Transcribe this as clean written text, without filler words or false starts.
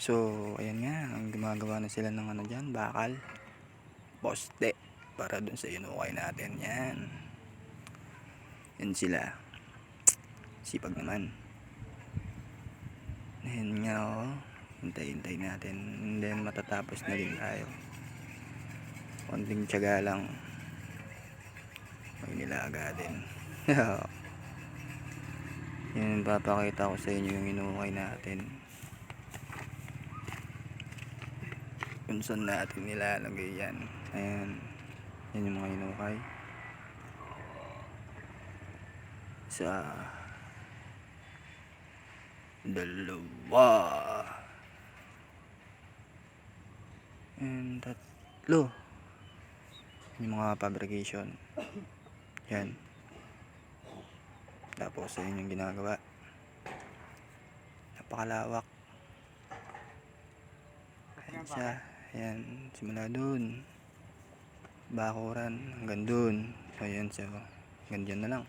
So, ayan nga, ang gumagawa na sila ng ano dyan, bakal, poste, para dun sa inukay natin. Yan. Yan sila. Sipag naman. Ayan nga, oh. Hintay-hintay natin. And then, matatapos na din tayo. Konting tiyaga lang. May nilaga din. Yan, papakita ko sa inyo yung inukay natin. Kung saan natin nilalagay yan. Ayan. Yan yung mga inukay. Isa. Dalawa. And tatlo. Yung mga fabrication. Yan. Tapos ayun yung ginagawa. Napakalawak. Ayan siya. Ayan. Simula dun. Bakuran. Hanggang dun. So ayan siya. Hanggang dyan na lang.